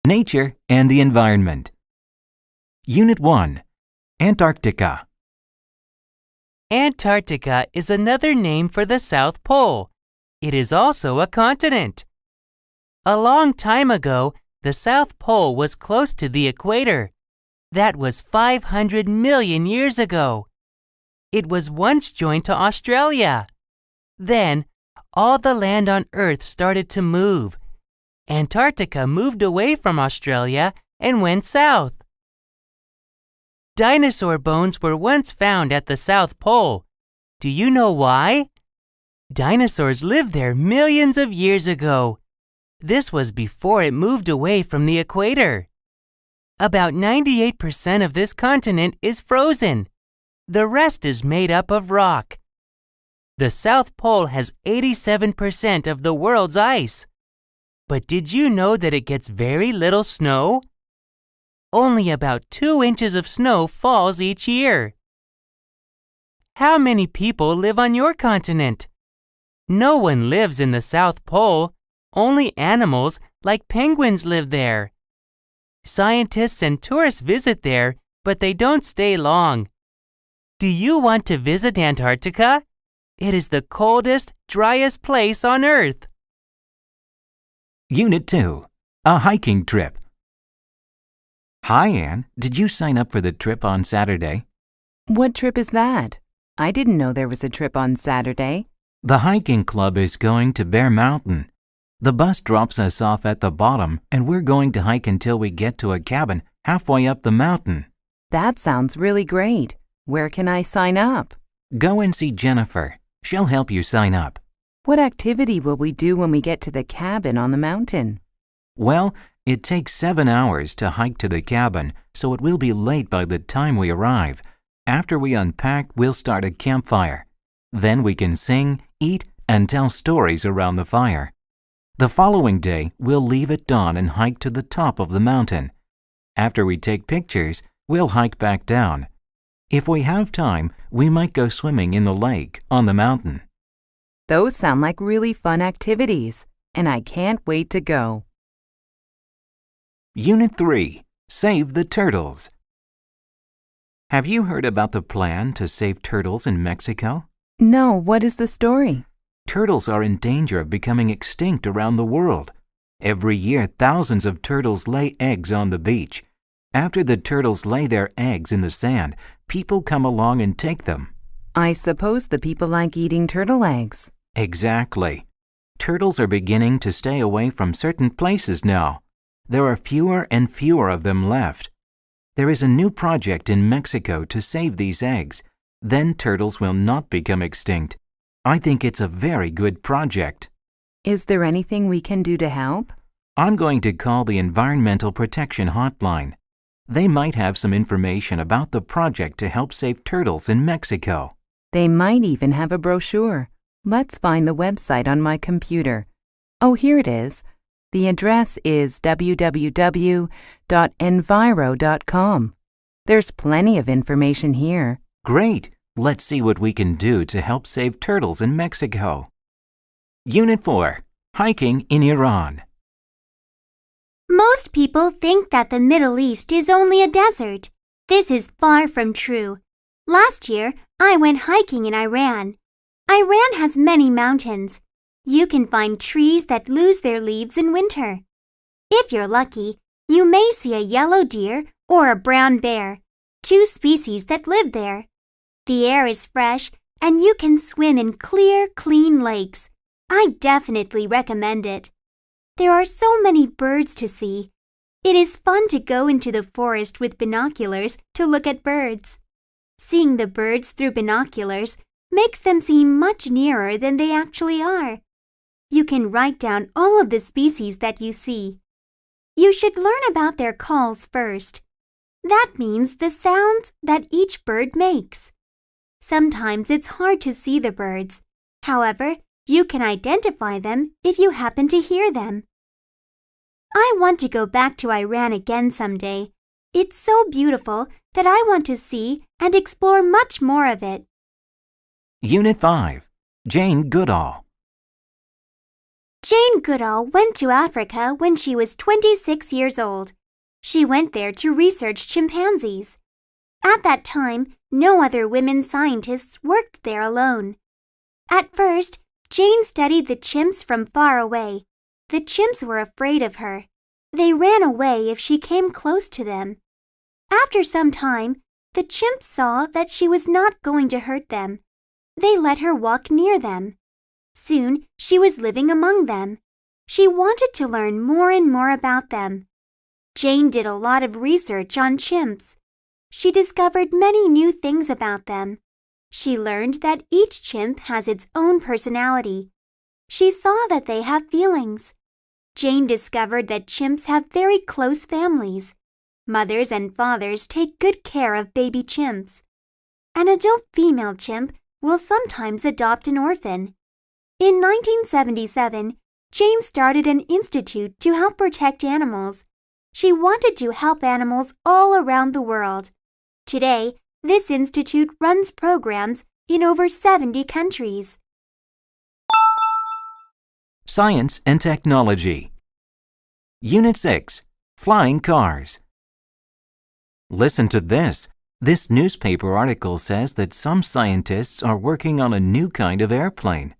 Nature and the Environment. Unit 1. Antarctica. Antarctica is another name for the South Pole. It is also a continent. A long time ago, the South Pole was close to the equator. That was 500 million years ago. It was once joined to Australia. Then, all the land on Earth started to move. Antarctica moved away from Australia and went south. Dinosaur bones were once found at the South Pole. Do you know why? Dinosaurs lived there millions of years ago. This was before it moved away from the equator. About 98% of this continent is frozen. The rest is made up of rock. The South Pole has 87% of the world's ice. But did you know that it gets very little snow? Only about 2 inches of snow falls each year. How many people live on your continent? No one lives in the South Pole. Only animals like penguins live there. Scientists and tourists visit there, but they don't stay long. Do you want to visit Antarctica? It is the coldest, driest place on Earth. Unit 2. A hiking trip. Hi, Anne. Did you sign up for the trip on Saturday? What trip is that? I didn't know there was a trip on Saturday. The hiking club is going to Bear Mountain. The bus drops us off at the bottom, and we're going to hike until we get to a cabin halfway up the mountain. That sounds really great. Where can I sign up? Go and see Jennifer. She'll help you sign up. What activity will we do when we get to the cabin on the mountain? Well, it takes 7 hours to hike to the cabin, so it will be late by the time we arrive. After we unpack, we'll start a campfire. Then we can sing, eat, and tell stories around the fire. The following day, we'll leave at dawn and hike to the top of the mountain. After we take pictures, we'll hike back down. If we have time, we might go swimming in the lake on the mountain. Those sound like really fun activities, and I can't wait to go. Unit 3. Save the Turtles. Have you heard about the plan to save turtles in Mexico? No, what is the story? Turtles are in danger of becoming extinct around the world. Every year, thousands of turtles lay eggs on the beach. After the turtles lay their eggs in the sand, people come along and take them. I suppose the people like eating turtle eggs. Exactly. Turtles are beginning to stay away from certain places now. There are fewer and fewer of them left. There is a new project in Mexico to save these eggs. Then turtles will not become extinct. I think it's a very good project. Is there anything we can do to help? I'm going to call the Environmental Protection Hotline. They might have some information about the project to help save turtles in Mexico. They might even have a brochure. Let's find the website on my computer. Oh, here it is. The address is www.enviro.com. There's plenty of information here. Great! Let's see what we can do to help save turtles in Mexico. Unit 4. Hiking in Iran. Most people think that the Middle East is only a desert. This is far from true. Last year, I went hiking in Iran. Iran has many mountains. You can find trees that lose their leaves in winter. If you're lucky, you may see a yellow deer or a brown bear, 2 species that live there. The air is fresh and you can swim in clear, clean lakes. I definitely recommend it. There are so many birds to see. It is fun to go into the forest with binoculars to look at birds. Seeing the birds through binoculars makes them seem much nearer than they actually are. You can write down all of the species that you see. You should learn about their calls first. That means the sounds that each bird makes. Sometimes it's hard to see the birds. However, you can identify them if you happen to hear them. I want to go back to Iran again someday. It's so beautiful that I want to see and explore much more of it. Unit 5. Jane Goodall. Jane Goodall went to Africa when she was 26 years old. She went there to research chimpanzees. At that time, no other women scientists worked there alone. At first, Jane studied the chimps from far away. The chimps were afraid of her. They ran away if she came close to them. After some time, the chimps saw that she was not going to hurt them. They let her walk near them. Soon, she was living among them. She wanted to learn more and more about them. Jane did a lot of research on chimps. She discovered many new things about them. She learned that each chimp has its own personality. She saw that they have feelings. Jane discovered that chimps have very close families. Mothers and fathers take good care of baby chimps. An adult female chimp will sometimes adopt an orphan. In 1977, Jane started an institute to help protect animals. She wanted to help animals all around the world. Today, this institute runs programs in over 70 countries. Science and Technology. Unit 6. Flying Cars. Listen to this. This newspaper article says that some scientists are working on a new kind of airplane.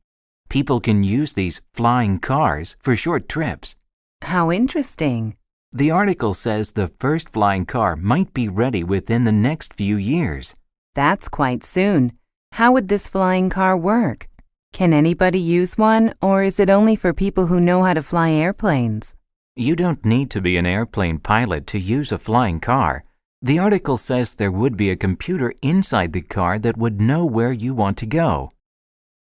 People can use these flying cars for short trips. How interesting. The article says the first flying car might be ready within the next few years. That's quite soon. How would this flying car work? Can anybody use one, or is it only for people who know how to fly airplanes? You don't need to be an airplane pilot to use a flying car. The article says there would be a computer inside the car that would know where you want to go.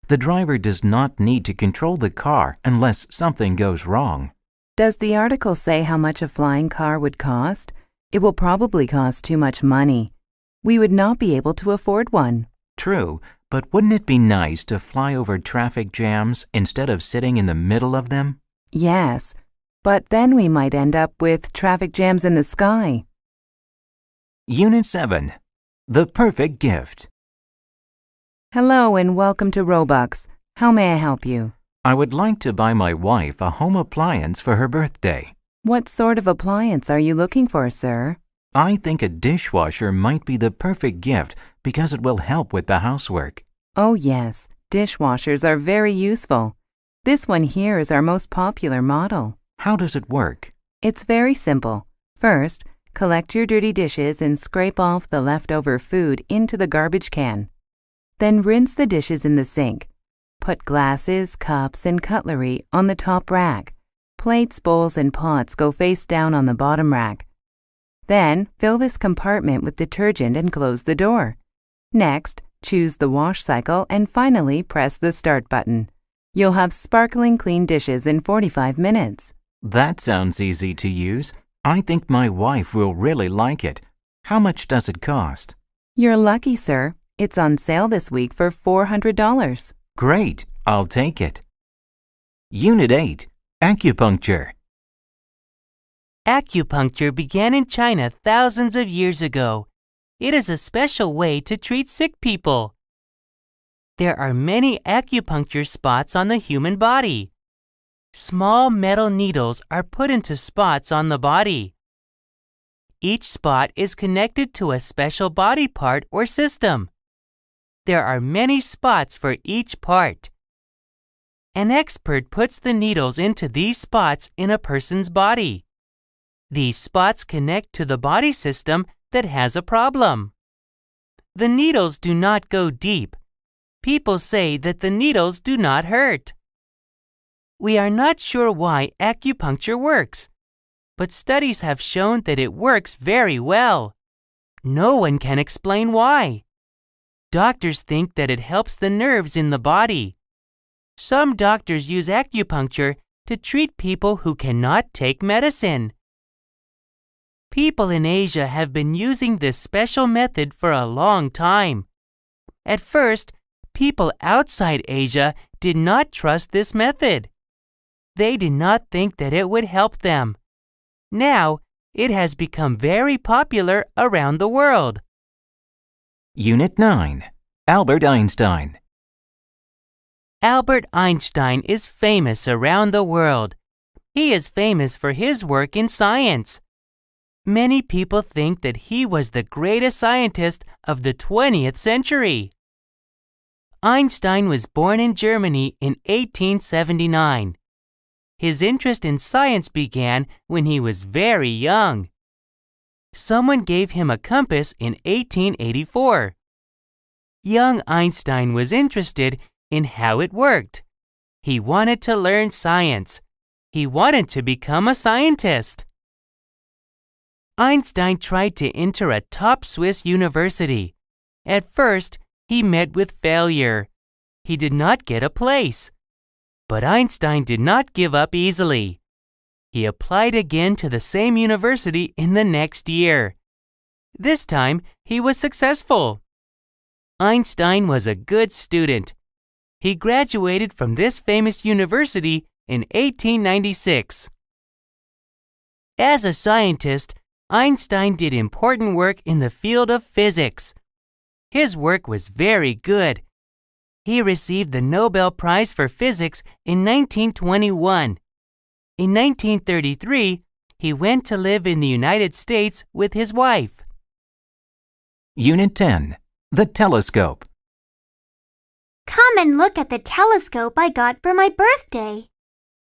The driver does not need to control the car unless something goes wrong. Does the article say how much a flying car would cost? It will probably cost too much money. We would not be able to afford one. True, but wouldn't it be nice to fly over traffic jams instead of sitting in the middle of them? Yes, but then we might end up with traffic jams in the sky. Unit 7. The Perfect Gift. Hello and welcome to Robux. How may I help you? I would like to buy my wife a home appliance for her birthday. What sort of appliance are you looking for, sir? I think a dishwasher might be the perfect gift because it will help with the housework. Oh yes, dishwashers are very useful. This one here is our most popular model. How does it work? It's very simple. First, collect your dirty dishes and scrape off the leftover food into the garbage can. Then rinse the dishes in the sink. Put glasses, cups, and cutlery on the top rack. Plates, bowls, and pots go face down on the bottom rack. Then, fill this compartment with detergent and close the door. Next, choose the wash cycle and finally press the start button. You'll have sparkling clean dishes in 45 minutes. That sounds easy to use. I think my wife will really like it. How much does it cost? You're lucky, sir. It's on sale this week for $400. Great, I'll take it. Unit 8. Acupuncture. Acupuncture began in China thousands of years ago. It is a special way to treat sick people. There are many acupuncture spots on the human body. Small metal needles are put into spots on the body. Each spot is connected to a special body part or system. There are many spots for each part. An expert puts the needles into these spots in a person's body. These spots connect to the body system that has a problem. The needles do not go deep. People say that the needles do not hurt. We are not sure why acupuncture works, but studies have shown that it works very well. No one can explain why. Doctors think that it helps the nerves in the body. Some doctors use acupuncture to treat people who cannot take medicine. People in Asia have been using this special method for a long time. At first, people outside Asia did not trust this method. They did not think that it would help them. Now, it has become very popular around the world. Unit 9. Albert Einstein. Albert Einstein is famous around the world. He is famous for his work in science. Many people think that he was the greatest scientist of the 20th century. Einstein was born in Germany in 1879. His interest in science began when he was very young. Someone gave him a compass in 1884. Young Einstein was interested in how it worked. He wanted to learn science. He wanted to become a scientist. Einstein tried to enter a top Swiss university. At first, he met with failure. He did not get a place. But Einstein did not give up easily. He applied again to the same university in the next year. This time, he was successful. Einstein was a good student. He graduated from this famous university in 1896. As a scientist, Einstein did important work in the field of physics. His work was very good. He received the Nobel Prize for Physics in 1921. In 1933, he went to live in the United States with his wife. Unit 10. The telescope. Come and look at the telescope I got for my birthday.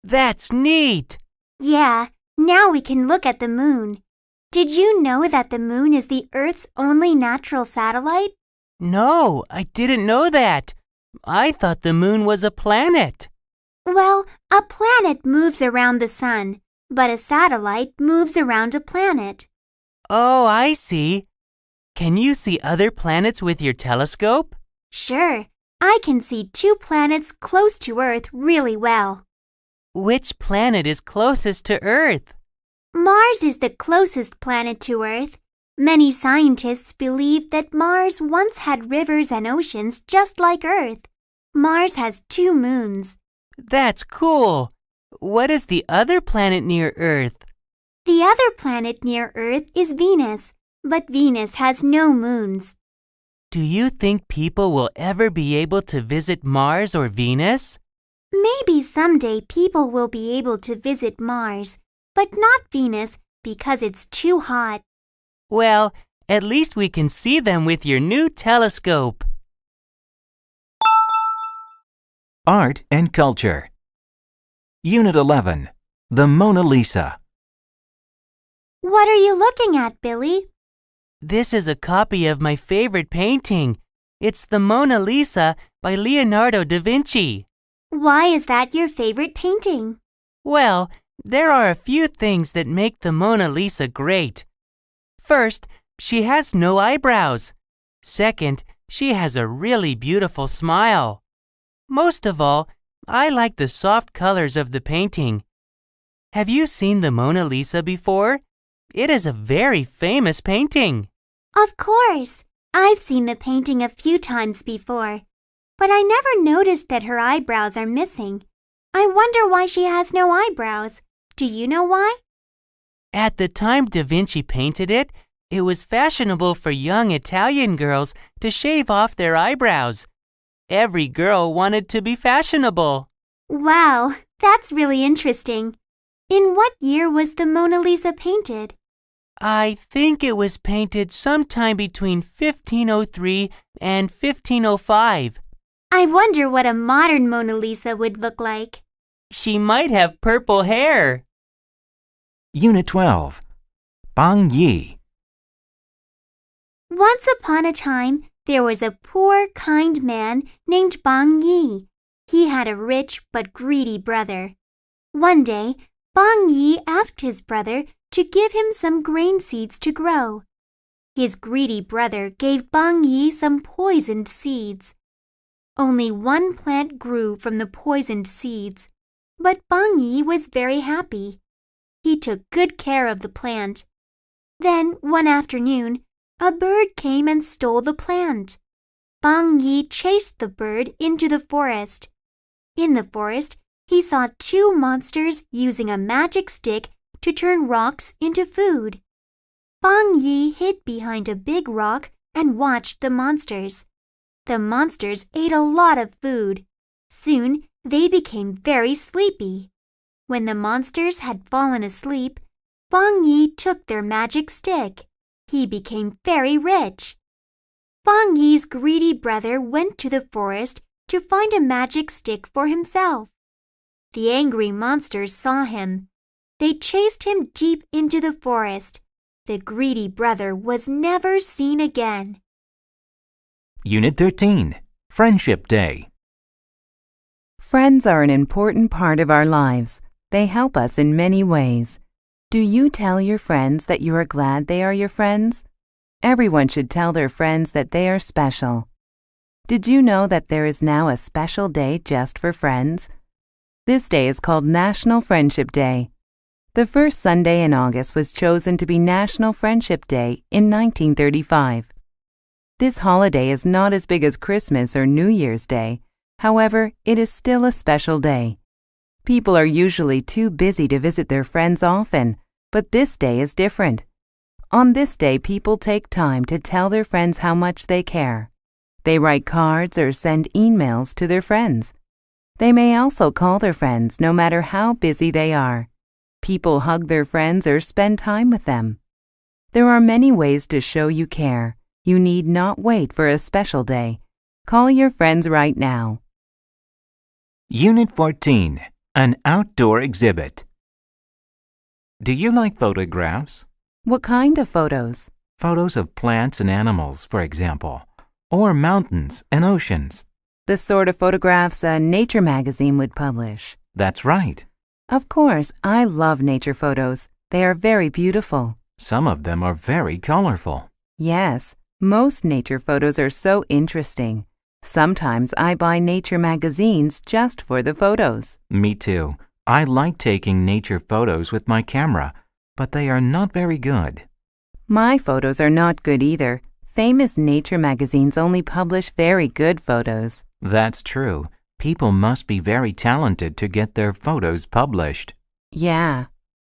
That's neat! Yeah, now we can look at the moon. Did you know that the moon is the Earth's only natural satellite? No, I didn't know that. I thought the moon was a planet. Well, a planet moves around the sun, but a satellite moves around a planet. Oh, I see. Can you see other planets with your telescope? Sure, I can see 2 planets close to Earth really well. Which planet is closest to Earth? Mars is the closest planet to Earth. Many scientists believe that Mars once had rivers and oceans just like Earth. Mars has 2 moons. That's cool. What is the other planet near Earth? The other planet near Earth is Venus, but Venus has no moons. Do you think people will ever be able to visit Mars or Venus? Maybe someday people will be able to visit Mars, but not Venus because it's too hot. Well, at least we can see them with your new telescope. Art and Culture. Unit 11. The Mona Lisa. What are you looking at, Billy? This is a copy of my favorite painting. It's the Mona Lisa by Leonardo da Vinci. Why is that your favorite painting? Well, there are a few things that make the Mona Lisa great. First, she has no eyebrows. Second, she has a really beautiful smile. Most of all, I like the soft colors of the painting. Have you seen the Mona Lisa before? It is a very famous painting. Of course. I've seen the painting a few times before, but I never noticed that her eyebrows are missing. I wonder why she has no eyebrows. Do you know why? At the time Da Vinci painted it, it was fashionable for young Italian girls to shave off their eyebrows. Every girl wanted to be fashionable. Wow, that's really interesting. In what year was the Mona Lisa painted? I think it was painted sometime between 1503 and 1505. I wonder what a modern Mona Lisa would look like. She might have purple hair. Unit 12. Bang Yi. Once upon a time, there was a poor, kind man named Bang Yi. He had a rich but greedy brother. One day, Bang Yi asked his brother to give him some grain seeds to grow. His greedy brother gave Bang Yi some poisoned seeds. Only one plant grew from the poisoned seeds, but Bang Yi was very happy. He took good care of the plant. Then, one afternoon, a bird came and stole the plant. Bang Yi chased the bird into the forest. In the forest, he saw 2 monsters using a magic stick to turn rocks into food. Bang Yi hid behind a big rock and watched the monsters. The monsters ate a lot of food. Soon they became very sleepy. When the monsters had fallen asleep, Bong Yi took their magic stick. He became very rich. Bong Yi's greedy brother went to the forest to find a magic stick for himself. The angry monsters saw him. They chased him deep into the forest. The greedy brother was never seen again. Unit 13, Friendship Day. Friends are an important part of our lives. They help us in many ways. Do you tell your friends that you are glad they are your friends? Everyone should tell their friends that they are special. Did you know that there is now a special day just for friends? This day is called National Friendship Day. The first Sunday in August was chosen to be National Friendship Day in 1935. This holiday is not as big as Christmas or New Year's Day. However, it is still a special day. People are usually too busy to visit their friends often, but this day is different. On this day, people take time to tell their friends how much they care. They write cards or send emails to their friends. They may also call their friends no matter how busy they are. People hug their friends or spend time with them. There are many ways to show you care. You need not wait for a special day. Call your friends right now. Unit 14, An Outdoor Exhibit. Do you like photographs? What kind of photos? Photos of plants and animals, for example, or mountains and oceans. The sort of photographs a nature magazine would publish. That's right. Of course, I love nature photos. They are very beautiful. Some of them are very colorful. Yes, most nature photos are so interesting. Sometimes I buy nature magazines just for the photos. Me too. I like taking nature photos with my camera, but they are not very good. My photos are not good either. Famous nature magazines only publish very good photos. That's true. People must be very talented to get their photos published. Yeah.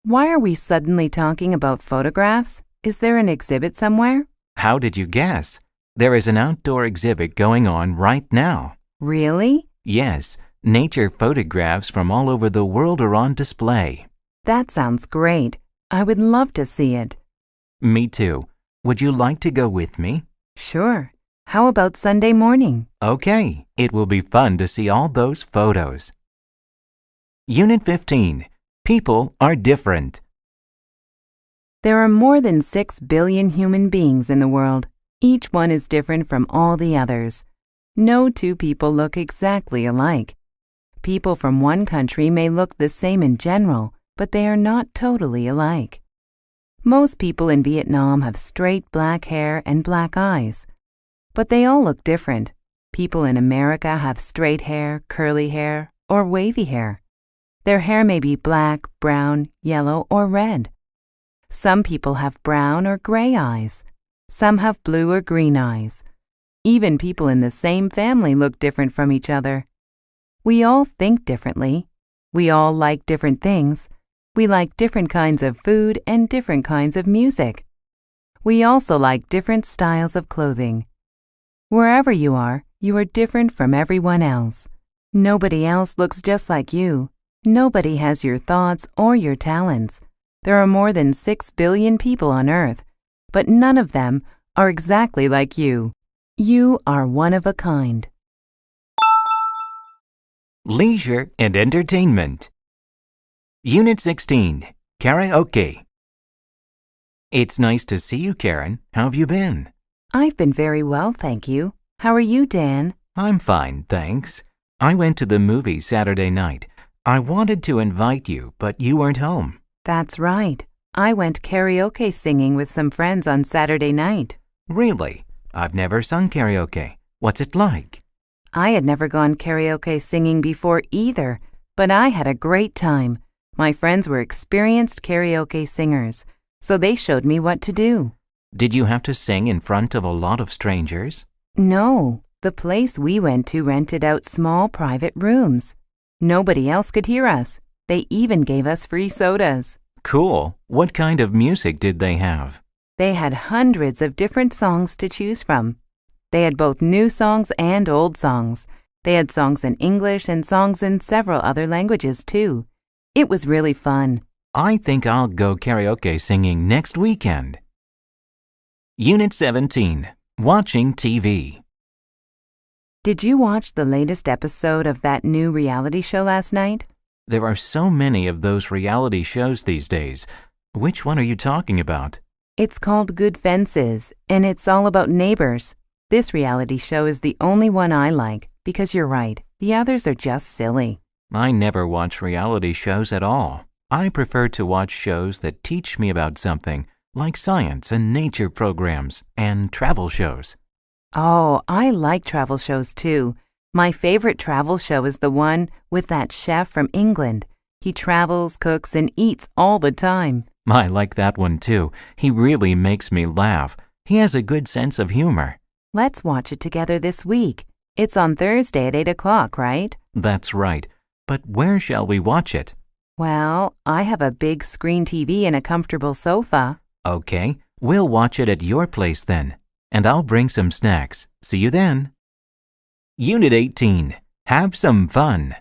Why are we suddenly talking about photographs? Is there an exhibit somewhere? How did you guess? There is an outdoor exhibit going on right now. Really? Yes, nature photographs from all over the world are on display. That sounds great. I would love to see it. Me too. Would you like to go with me? Sure. How about Sunday morning? Okay, it will be fun to see all those photos. Unit 15, People are different. There are more than 6 billion human beings in the world. Each one is different from all the others. No two people look exactly alike. People from one country may look the same in general, but they are not totally alike. Most people in Vietnam have straight black hair and black eyes. But they all look different. People in America have straight hair, curly hair, or wavy hair. Their hair may be black, brown, yellow, or red. Some people have brown or gray eyes. Some have blue or green eyes. Even people in the same family look different from each other. We all think differently. We all like different things. We like different kinds of food and different kinds of music. We also like different styles of clothing. Wherever you are different from everyone else. Nobody else looks just like you. Nobody has your thoughts or your talents. There are more than 6 billion people on Earth, but none of them are exactly like you. You are one of a kind. Leisure and Entertainment. Unit 16, Karaoke. It's nice to see you, Karen. How have you been? I've been very well, thank you. How are you, Dan? I'm fine, thanks. I went to the movies Saturday night. I wanted to invite you, but you weren't home. That's right. I went karaoke singing with some friends on Saturday night. Really? I've never sung karaoke. What's it like? I had never gone karaoke singing before either, but I had a great time. My friends were experienced karaoke singers, so they showed me what to do. Did you have to sing in front of a lot of strangers? No, the place we went to rented out small private rooms. Nobody else could hear us. They even gave us free sodas. Cool. What kind of music did they have? They had hundreds of different songs to choose from. They had both new songs and old songs. They had songs in English and songs in several other languages, too. It was really fun. I think I'll go karaoke singing next weekend. Unit 17. Watching TV. Did you watch the latest episode of that new reality show last night? There are so many of those reality shows these days. Which one are you talking about? It's called Good Fences, and it's all about neighbors. This reality show is the only one I like, because you're right, the others are just silly. I never watch reality shows at all. I prefer to watch shows that teach me about something, like science and nature programs and travel shows. Oh, I like travel shows too. My favorite travel show is the one with that chef from England. He travels, cooks, and eats all the time. I like that one too. He really makes me laugh. He has a good sense of humor. Let's watch it together this week. It's on Thursday at 8 o'clock, right? That's right. But where shall we watch it? Well, I have a big screen TV and a comfortable sofa. Okay, we'll watch it at your place then. And I'll bring some snacks. See you then. Unit 18. Have some fun.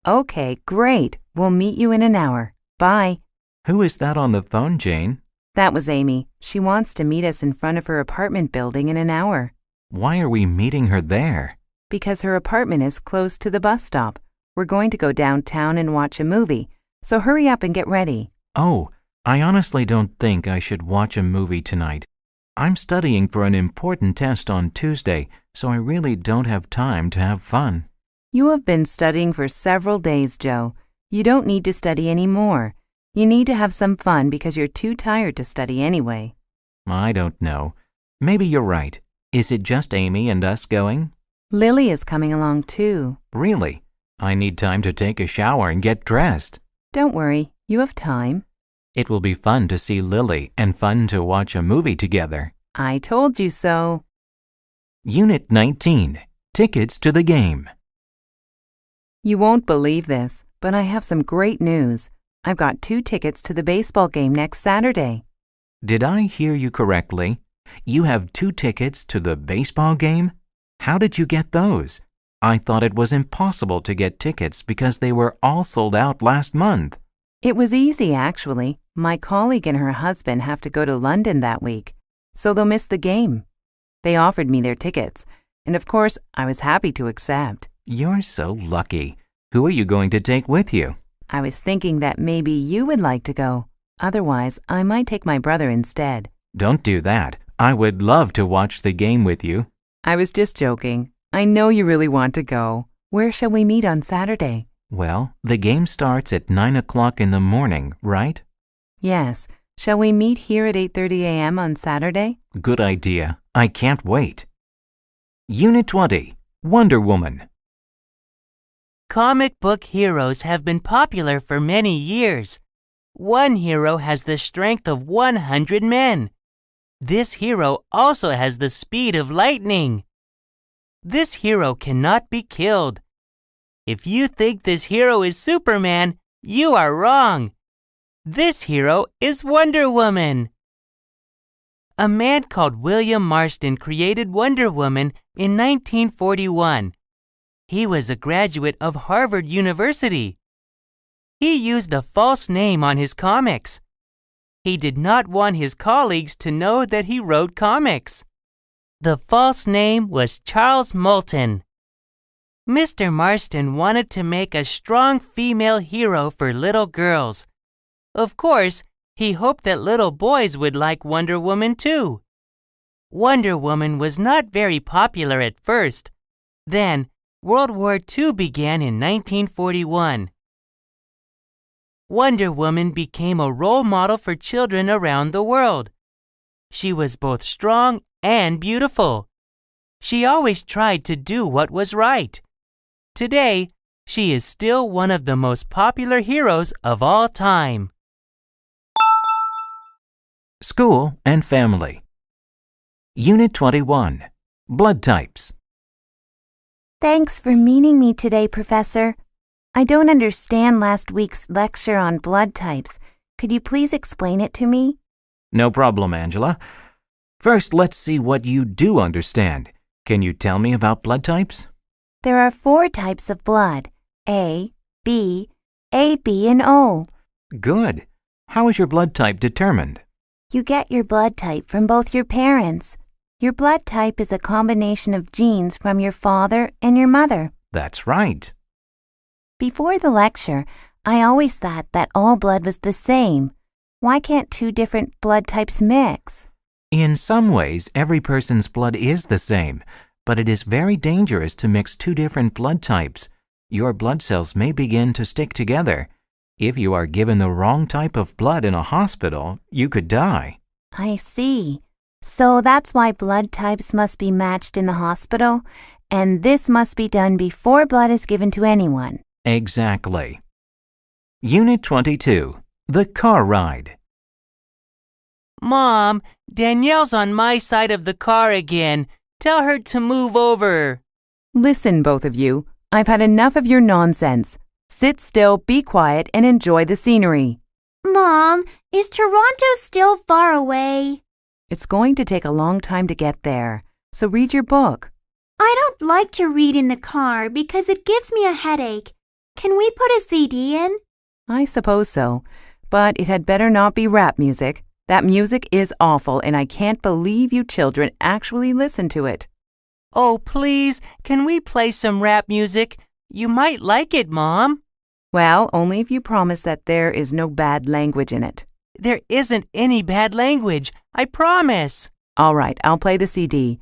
Okay, great. We'll meet you in an hour. Bye. Who is that on the phone, Jane? That was Amy. She wants to meet us in front of her apartment building in an hour. Why are we meeting her there? Because her apartment is close to the bus stop. We're going to go downtown and watch a movie. So hurry up and get ready. Oh, I honestly don't think I should watch a movie tonight. I'm studying for an important test on Tuesday, so I really don't have time to have fun. You have been studying for several days, Joe. You don't need to study anymore. You need to have some fun because you're too tired to study anyway. I don't know. Maybe you're right. Is it just Amy and us going? Lily is coming along too. Really? I need time to take a shower and get dressed. Don't worry, you have time. It will be fun to see Lily and fun to watch a movie together. I told you so. Unit 19. Tickets to the game. You won't believe this, but I have some great news. I've got 2 tickets to the baseball game next Saturday. Did I hear you correctly? You have 2 tickets to the baseball game? How did you get those? I thought it was impossible to get tickets because they were all sold out last month. It was easy, actually. My colleague and her husband have to go to London that week, so they'll miss the game. They offered me their tickets, and of course, I was happy to accept. You're so lucky. Who are you going to take with you? I was thinking that maybe you would like to go. Otherwise, I might take my brother instead. Don't do that. I would love to watch the game with you. I was just joking. I know you really want to go. Where shall we meet on Saturday? Well, the game starts at 9 o'clock in the morning, right? Yes. Shall we meet here at 8:30 a.m. on Saturday? Good idea. I can't wait. Unit 20. Wonder Woman. Comic book heroes have been popular for many years. One hero has the strength of 100 men. This hero also has the speed of lightning. This hero cannot be killed. If you think this hero is Superman, you are wrong. This hero is Wonder Woman. A man called William Marston created Wonder Woman in 1941. He was a graduate of Harvard University. He used a false name on his comics. He did not want his colleagues to know that he wrote comics. The false name was Charles Moulton. Mr. Marston wanted to make a strong female hero for little girls. Of course, he hoped that little boys would like Wonder Woman too. Wonder Woman was not very popular at first. Then, World War II began in 1941. Wonder Woman became a role model for children around the world. She was both strong and beautiful. She always tried to do what was right. Today, she is still one of the most popular heroes of all time. School and Family. Unit 21. Blood Types. Thanks for meeting me today, Professor. I don't understand last week's lecture on blood types. Could you please explain it to me? No problem, Angela. First, let's see what you do understand. Can you tell me about blood types? There are 4 types of blood: A, B, AB, and O. Good. How is your blood type determined? You get your blood type from both your parents. Your blood type is a combination of genes from your father and your mother. That's right. Before the lecture, I always thought that all blood was the same. Why can't 2 different blood types mix? In some ways, every person's blood is the same, but it is very dangerous to mix 2 different blood types. Your blood cells may begin to stick together. If you are given the wrong type of blood in a hospital, you could die. I see. So that's why blood types must be matched in the hospital, and this must be done before blood is given to anyone. Exactly. Unit 22. The car ride. Mom, Danielle's on my side of the car again. Tell her to move over. Listen, both of you. I've had enough of your nonsense. Sit still, be quiet, and enjoy the scenery. Mom, is Toronto still far away? It's going to take a long time to get there, so read your book. I don't like to read in the car because it gives me a headache. Can we put a CD in? I suppose so, but it had better not be rap music. That music is awful, and I can't believe you children actually listen to it. Oh, please, can we play some rap music? You might like it, Mom. Well, only if you promise that there is no bad language in it. There isn't any bad language, I promise. All right, I'll play the CD,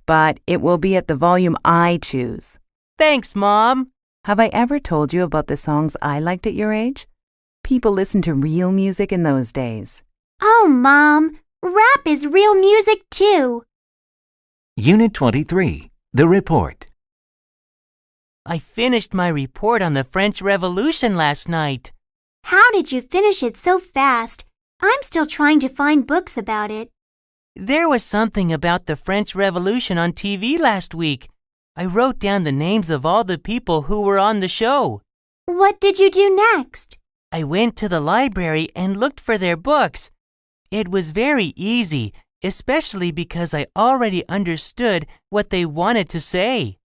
but it will be at the volume I choose. Thanks, Mom. Have I ever told you about the songs I liked at your age? People listened to real music in those days. Oh, Mom, rap is real music too. Unit 23. The report. I finished my report on the French Revolution last night. How did you finish it so fast? I'm still trying to find books about it. There was something about the French Revolution on TV last week. I wrote down the names of all the people who were on the show. What did you do next? I went to the library and looked for their books. It was very easy, especially because I already understood what they wanted to say.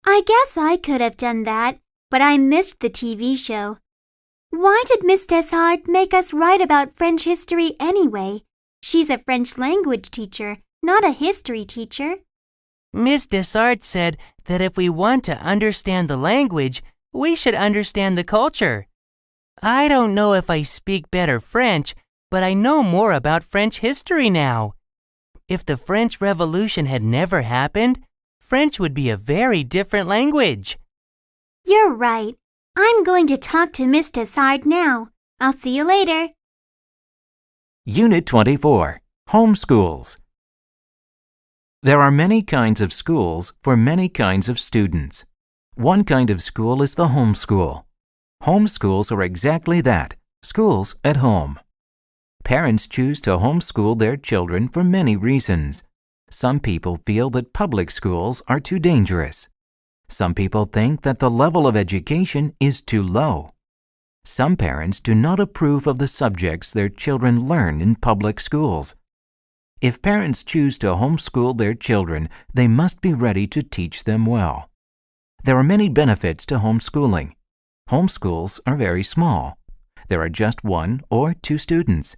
I guess I could have done that, but I missed the TV show. Why did Miss Deshart make us write about French history anyway? She's a French language teacher, not a history teacher. Miss Deshart said that if we want to understand the language, we should understand the culture. I don't know if I speak better French, but I know more about French history now. If the French Revolution had never happened, French would be a very different language. You're right. I'm going to talk to Miss Deshart now. I'll see you later. Unit 24. Homeschools. There are many kinds of schools for many kinds of students. One kind of school is the homeschool. Homeschools are exactly that, schools at home. Parents choose to homeschool their children for many reasons. Some people feel that public schools are too dangerous. Some people think that the level of education is too low. Some parents do not approve of the subjects their children learn in public schools. If parents choose to homeschool their children, they must be ready to teach them well. There are many benefits to homeschooling. Homeschools are very small. There are just 1 or 2 students.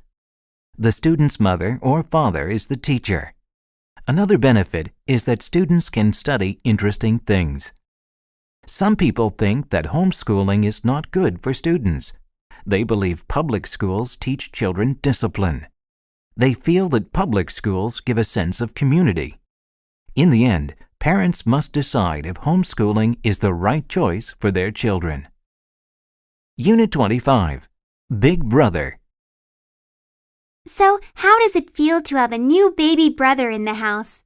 The student's mother or father is the teacher. Another benefit is that students can study interesting things. Some people think that homeschooling is not good for students. They believe public schools teach children discipline. They feel that public schools give a sense of community. In the end, parents must decide if homeschooling is the right choice for their children. Unit 25. Big Brother. So, how does it feel to have a new baby brother in the house?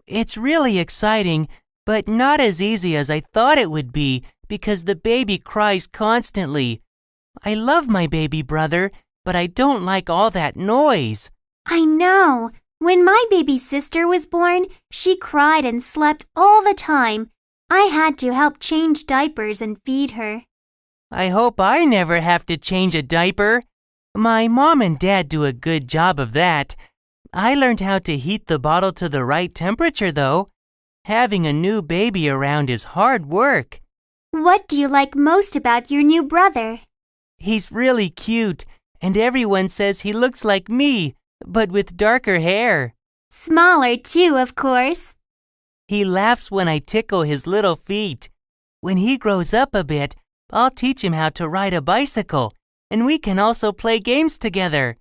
It's really exciting, but not as easy as I thought it would be because the baby cries constantly. I love my baby brother, but I don't like all that noise. I know. When my baby sister was born, she cried and slept all the time. I had to help change diapers and feed her. I hope I never have to change a diaper. My mom and dad do a good job of that. I learned how to heat the bottle to the right temperature, though. Having a new baby around is hard work. What do you like most about your new brother? He's really cute, and everyone says he looks like me, but with darker hair. Smaller too, of course. He laughs when I tickle his little feet. When he grows up a bit, I'll teach him how to ride a bicycle, and we can also play games together.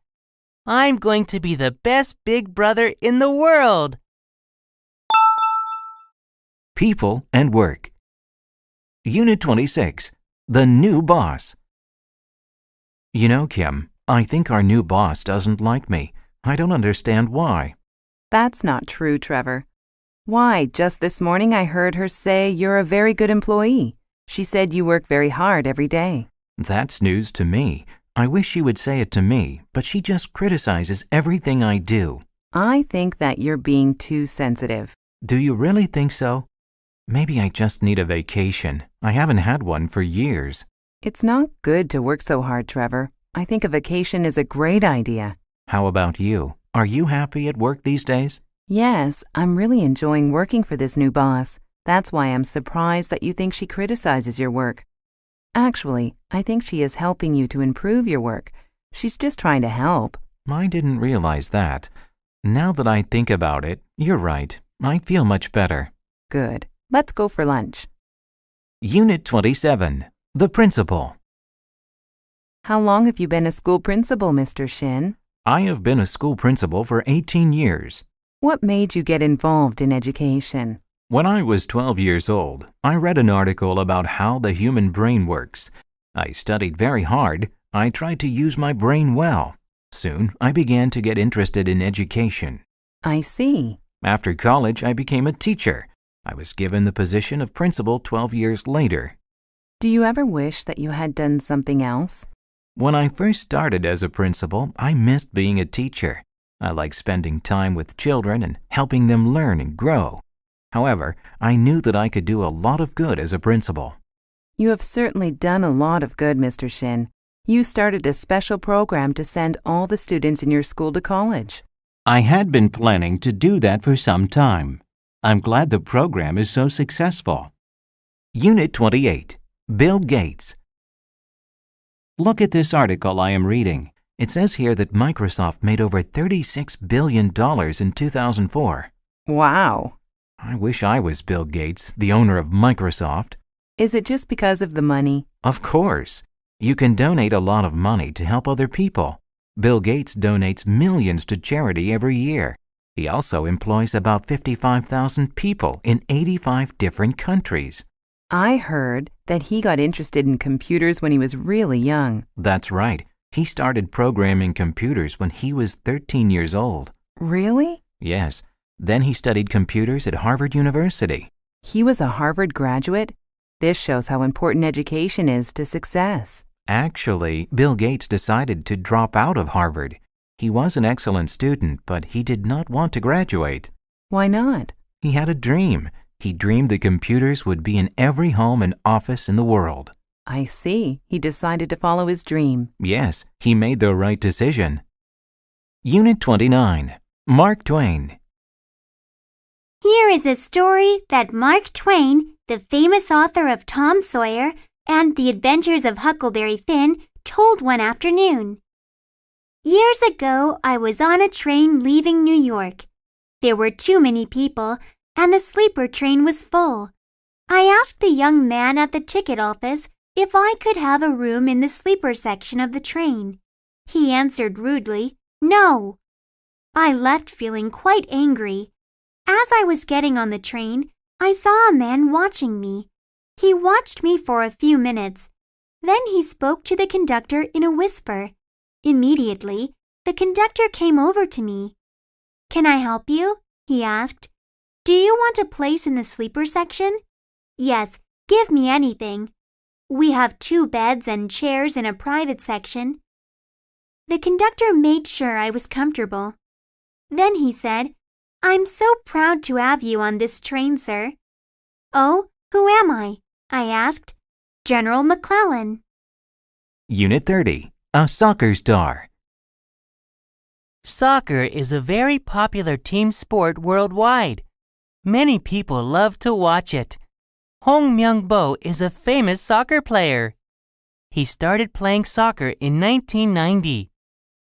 I'm going to be the best big brother in the world. People and work. Unit 26. The new boss. You know, Kim, I think our new boss doesn't like me. I don't understand why. That's not true, Trevor. Why, just this morning I heard her say you're a very good employee. She said you work very hard every day. That's news to me. I wish she would say it to me, but she just criticizes everything I do. I think that you're being too sensitive. Do you really think so? Maybe I just need a vacation. I haven't had one for years. It's not good to work so hard, Trevor. I think a vacation is a great idea. How about you? Are you happy at work these days? Yes, I'm really enjoying working for this new boss. That's why I'm surprised that you think she criticizes your work. Actually, I think she is helping you to improve your work. She's just trying to help. I didn't realize that. Now that I think about it, you're right. I feel much better. Good. Let's go for lunch. Unit 27. The principal. How long have you been a school principal, Mr. Shin? I have been a school principal for 18 years. What made you get involved in education? When I was 12 years old, I read an article about how the human brain works. I studied very hard. I tried to use my brain well. Soon, I began to get interested in education. I see. After college, I became a teacher. I was given the position of principal 12 years later. Do you ever wish that you had done something else? When I first started as a principal, I missed being a teacher. I liked spending time with children and helping them learn and grow. However, I knew that I could do a lot of good as a principal. You have certainly done a lot of good, Mr. Shin. You started a special program to send all the students in your school to college. I had been planning to do that for some time. I'm glad the program is so successful. Unit 28. Bill Gates. Look at this article I am reading. It says here that Microsoft made over $36 billion in 2004. Wow. I wish I was Bill Gates, the owner of Microsoft. Is it just because of the money? Of course. You can donate a lot of money to help other people. Bill Gates donates millions to charity every year. He also employs about 55,000 people in 85 different countries. I heard that he got interested in computers when he was really young. That's right. He started programming computers when he was 13 years old. Really? Yes. Then he studied computers at Harvard University. He was a Harvard graduate? This shows how important education is to success. Actually, Bill Gates decided to drop out of Harvard. He was an excellent student, but he did not want to graduate. Why not? He had a dream. He dreamed the computers would be in every home and office in the world. I see. He decided to follow his dream. Yes, he made the right decision. Unit 29. Mark Twain. Here is a story that Mark Twain, the famous author of Tom Sawyer and The Adventures of Huckleberry Finn, told one afternoon. Years ago, I was on a train leaving New York. There were too many people, and the sleeper train was full. I asked the young man at the ticket office if I could have a room in the sleeper section of the train. He answered rudely, "No." I left feeling quite angry. As I was getting on the train, I saw a man watching me. He watched me for a few minutes. Then he spoke to the conductor in a whisper. Immediately, the conductor came over to me. "Can I help you?" he asked. "Do you want a place in the sleeper section?" "Yes, give me anything. We have 2 beds and chairs in a private section." The conductor made sure I was comfortable. Then he said, "I'm so proud to have you on this train, sir." "Oh, who am I?" I asked. "General McClellan." Unit 30. A soccer star. Soccer is a very popular team sport worldwide. Many people love to watch it. Hong Myung-bo is a famous soccer player. He started playing soccer in 1990.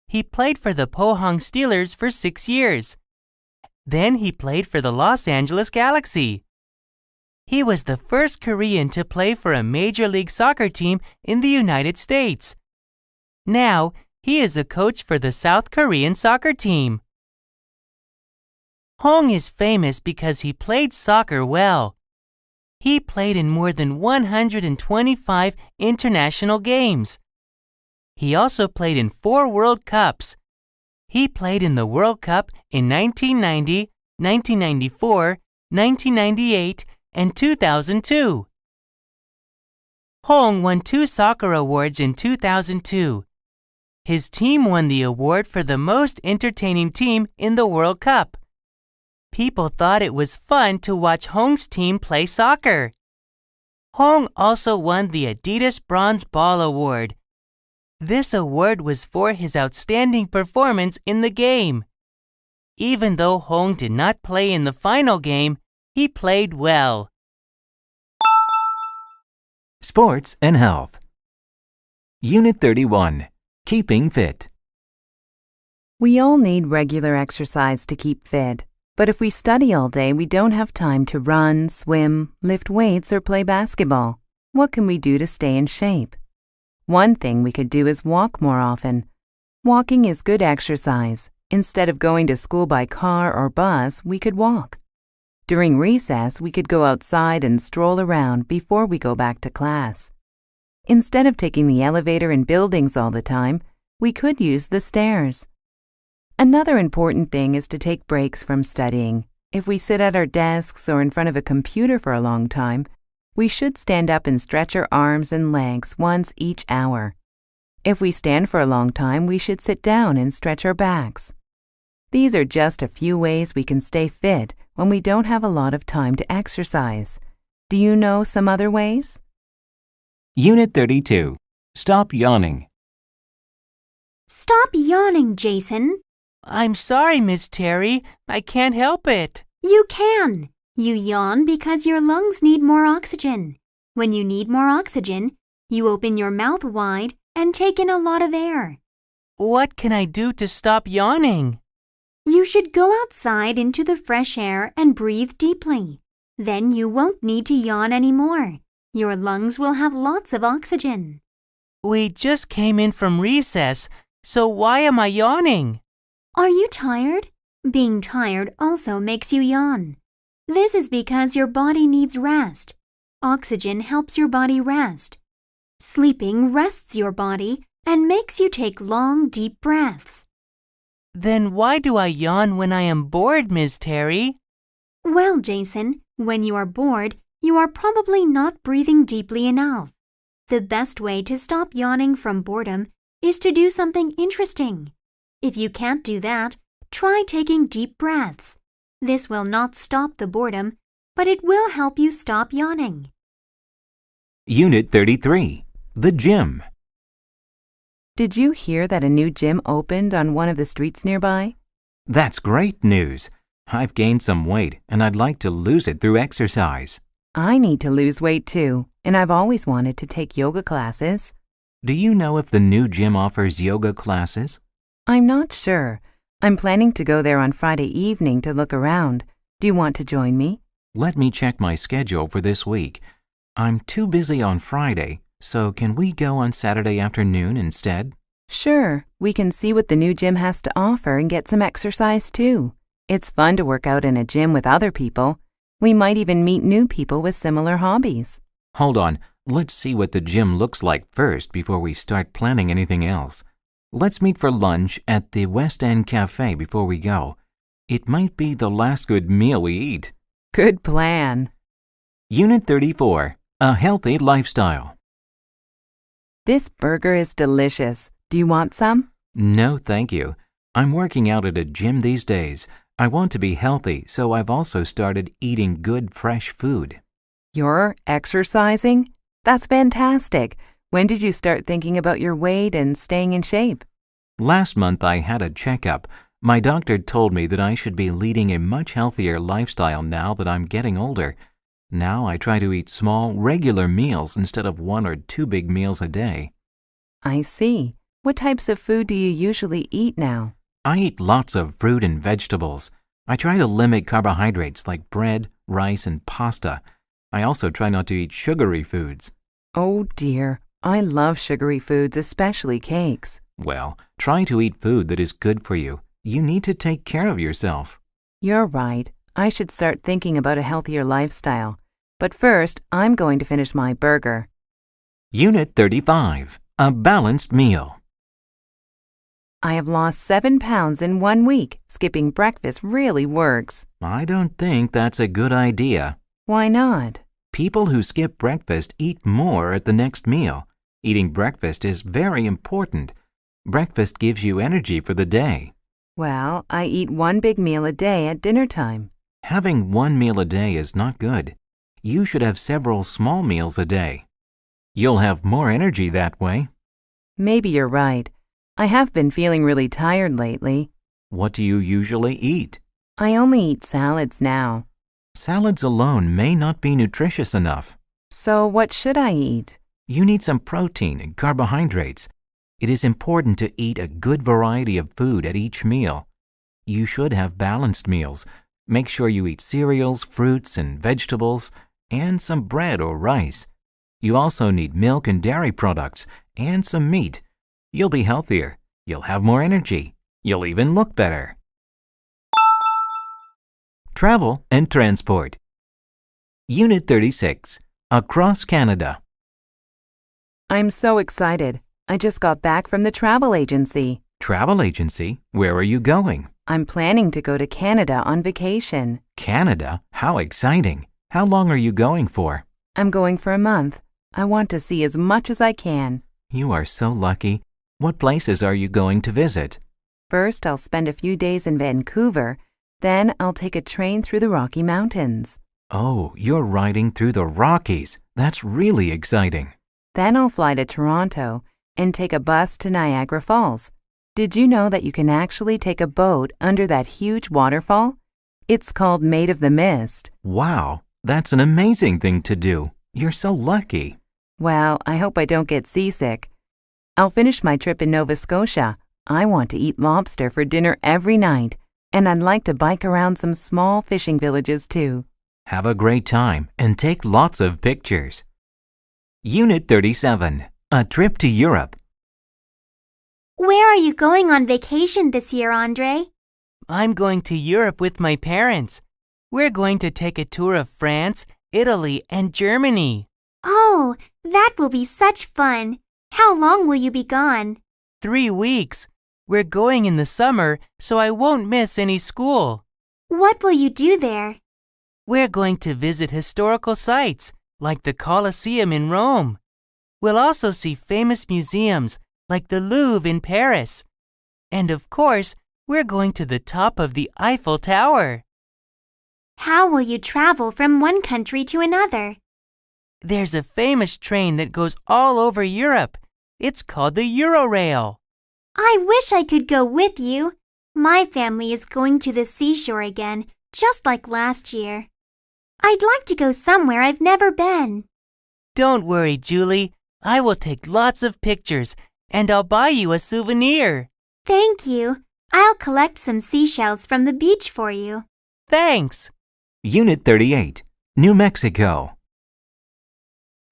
He played for the Pohang Steelers for 6 years. Then he played for the Los Angeles Galaxy. He was the first Korean to play for a Major League Soccer team in the United States. Now, he is a coach for the South Korean soccer team. Hong is famous because he played soccer well. He played in more than 125 international games. He also played in 4 World Cups. He played in the World Cup in 1990, 1994, 1998, and 2002. Hong won 2 soccer awards in 2002. His team won the award for the most entertaining team in the World Cup. People thought it was fun to watch Hong's team play soccer. Hong also won the Adidas Bronze Ball Award. This award was for his outstanding performance in the game. Even though Hong did not play in the final game, he played well. Sports and Health. Unit 31. Keeping Fit. We all need regular exercise to keep fit. But if we study all day, we don't have time to run, swim, lift weights, or play basketball. What can we do to stay in shape? One thing we could do is walk more often. Walking is good exercise. Instead of going to school by car or bus, we could walk. During recess, we could go outside and stroll around before we go back to class. Instead of taking the elevator in buildings all the time, we could use the stairs. Another important thing is to take breaks from studying. If we sit at our desks or in front of a computer for a long time, we should stand up and stretch our arms and legs once each hour. If we stand for a long time, we should sit down and stretch our backs. These are just a few ways we can stay fit when we don't have a lot of time to exercise. Do you know some other ways? Unit 32. Stop yawning. Stop yawning, Jason. I'm sorry, Miss Terry. I can't help it. You can. You yawn because your lungs need more oxygen. When you need more oxygen, you open your mouth wide and take in a lot of air. What can I do to stop yawning? You should go outside into the fresh air and breathe deeply. Then you won't need to yawn anymore. Your lungs will have lots of oxygen. We just came in from recess, so why am I yawning? Are you tired? Being tired also makes you yawn. This is because your body needs rest. Oxygen helps your body rest. Sleeping rests your body and makes you take long, deep breaths. Then why do I yawn when I am bored, Miss Terry? Well, Jason, when you are bored, you are probably not breathing deeply enough. The best way to stop yawning from boredom is to do something interesting. If you can't do that, try taking deep breaths. This will not stop the boredom, but it will help you stop yawning. Unit 33. The Gym. Did you hear that a new gym opened on one of the streets nearby? That's great news. I've gained some weight and I'd like to lose it through exercise. I need to lose weight too, and I've always wanted to take yoga classes. Do you know if the new gym offers yoga classes? I'm not sure. I'm planning to go there on Friday evening to look around. Do you want to join me? Let me check my schedule for this week. I'm too busy on Friday, so can we go on Saturday afternoon instead? Sure. We can see what the new gym has to offer and get some exercise too. It's fun to work out in a gym with other people. We might even meet new people with similar hobbies. Hold on. Let's see what the gym looks like first before we start planning anything else. Let's meet for lunch at the West End Cafe before we go. It might be the last good meal we eat. Good plan. Unit 34. A healthy lifestyle. This burger is delicious. Do you want some? No, thank you. I'm working out at a gym these days. I want to be healthy, so I've also started eating good, fresh food. You're exercising? That's fantastic. When did you start thinking about your weight and staying in shape? Last month I had a checkup, My doctor told me that I should be leading a much healthier lifestyle now that I'm getting older. Now I try to eat small, regular meals instead of 1 or 2 big meals a day. I see. What types of food do you usually eat now? I eat lots of fruit and vegetables. I try to limit carbohydrates like bread, rice, and pasta. I also try not to eat sugary foods. Oh dear, I love sugary foods, especially cakes. Well, try to eat food that is good for you. You need to take care of yourself. You're right. I should start thinking about a healthier lifestyle. But first, I'm going to finish my burger. Unit 35. A balanced meal. I have lost 7 pounds in 1 week. Skipping breakfast really works. I don't think that's a good idea. Why not? People who skip breakfast eat more at the next meal. Eating breakfast is very important. Breakfast gives you energy for the day. Well, I eat 1 big meal a day at dinner time. Having 1 meal a day is not good. You should have several small meals a day. You'll have more energy that way. Maybe you're right. I have been feeling really tired lately. What do you usually eat? I only eat salads now. Salads alone may not be nutritious enough. So what should I eat? You need some protein and carbohydrates. It is important to eat a good variety of food at each meal. You should have balanced meals. Make sure you eat cereals, fruits, and vegetables, and some bread or rice. You also need milk and dairy products, and some meat. You'll be healthier. You'll have more energy. You'll even look better. Travel and Transport. Unit 36. Across Canada. I'm so excited. I just got back from the travel agency. Travel agency? Where are you going? I'm planning to go to Canada on vacation. Canada? How exciting! How long are you going for? I'm going for a month. I want to see as much as I can. You are so lucky. What places are you going to visit? First, I'll spend a few days in Vancouver. Then I'll take a train through the Rocky Mountains. Oh, you're riding through the Rockies. That's really exciting. Then I'll fly to Toronto and take a bus to Niagara Falls. Did you know that you can actually take a boat under that huge waterfall? It's called Maid of the Mist. Wow, that's an amazing thing to do. You're so lucky. Well, I hope I don't get seasick. I'll finish my trip in Nova Scotia. I want to eat lobster for dinner every night, and I'd like to bike around some small fishing villages too. Have a great time and take lots of pictures. Unit 37. A trip to Europe. Where are you going on vacation this year, Andre? I'm going to Europe with my parents. We're going to take a tour of France, Italy, and Germany. Oh, that will be such fun. How long will you be gone? 3 weeks. We're going in the summer, so I won't miss any school. What will you do there? We're going to visit historical sites, like the Colosseum in Rome. We'll also see famous museums, like the Louvre in Paris. And of course, we're going to the top of the Eiffel Tower. How will you travel from one country to another? There's a famous train that goes all over Europe. It's called the Eurorail. I wish I could go with you. My family is going to the seashore again, just like last year. I'd like to go somewhere I've never been. Don't worry, Julie. I will take lots of pictures, and I'll buy you a souvenir. Thank you. I'll collect some seashells from the beach for you. Thanks. Unit 38. New Mexico.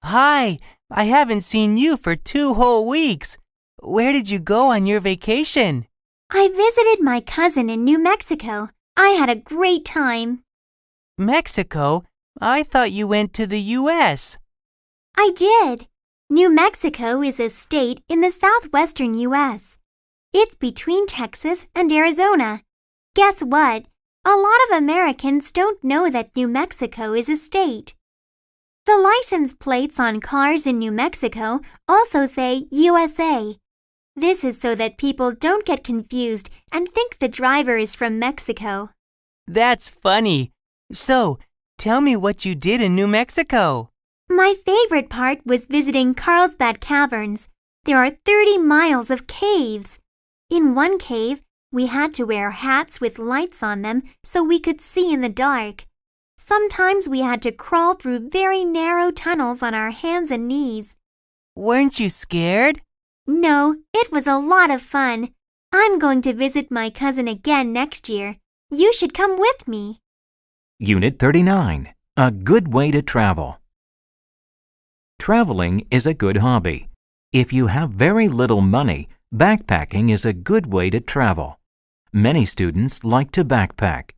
Hi, I haven't seen you for 2 whole weeks. Where did you go on your vacation? I visited my cousin in New Mexico. I had a great time. Mexico? I thought you went to the U.S. I did. New Mexico is a state in the southwestern U.S. It's between Texas and Arizona. Guess what? A lot of Americans don't know that New Mexico is a state. The license plates on cars in New Mexico also say USA. This is so that people don't get confused and think the driver is from Mexico. That's funny. So, tell me what you did in New Mexico. My favorite part was visiting Carlsbad Caverns. There are 30 miles of caves. In one cave, We had to wear hats with lights on them so we could see in the dark. Sometimes we had to crawl through very narrow tunnels on our hands and knees. Weren't you scared? No, it was a lot of fun. I'm going to visit my cousin again next year. You should come with me. Unit 39. A good way to travel. Traveling is a good hobby. If you have very little money, backpacking is a good way to travel. Many students like to backpack.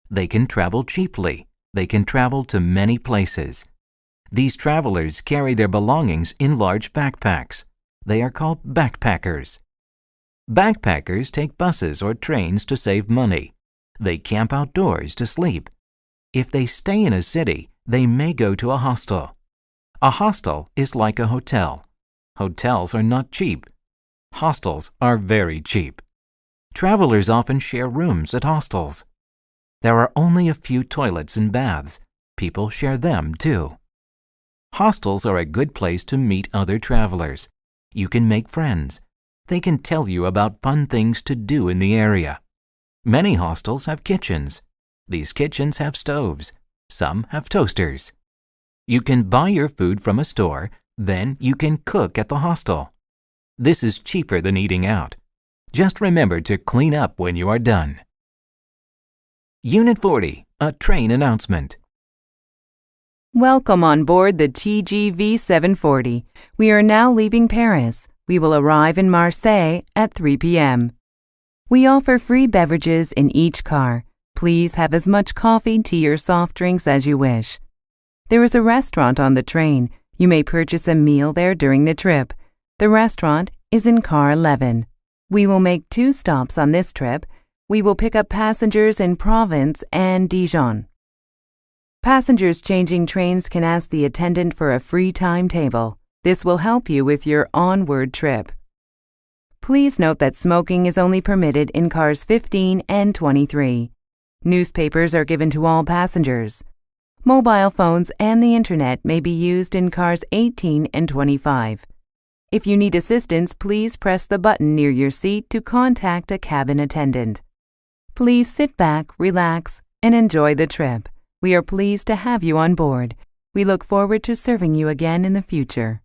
They can travel cheaply. They can travel to many places. These travelers carry their belongings in large backpacks. They are called backpackers. Backpackers take buses or trains to save money. They camp outdoors to sleep. If they stay in a city, they may go to a hostel. A hostel is like a hotel. Hotels are not cheap. Hostels are very cheap. Travelers often share rooms at hostels. There are only a few toilets and baths. People share them too. Hostels are a good place to meet other travelers. You can make friends. They can tell you about fun things to do in the area. Many hostels have kitchens. These kitchens have stoves. Some have toasters. You can buy your food from a store, then you can cook at the hostel. This is cheaper than eating out. Just remember to clean up when you are done. Unit 40. A train announcement. Welcome on board the TGV 740. We are now leaving Paris. We will arrive in Marseille at 3 p.m. We offer free beverages in each car. Please have as much coffee, tea, or soft drinks as you wish. There is a restaurant on the train. You may purchase a meal there during the trip. The restaurant is in car 11. We will make 2 stops on this trip. We will pick up passengers in Provence and Dijon. Passengers changing trains can ask the attendant for a free timetable. This will help you with your onward trip. Please note that smoking is only permitted in cars 15 and 23. Newspapers are given to all passengers. Mobile phones and the internet may be used in cars 18 and 25. If you need assistance, please press the button near your seat to contact a cabin attendant. Please sit back, relax, and enjoy the trip. We are pleased to have you on board. We look forward to serving you again in the future.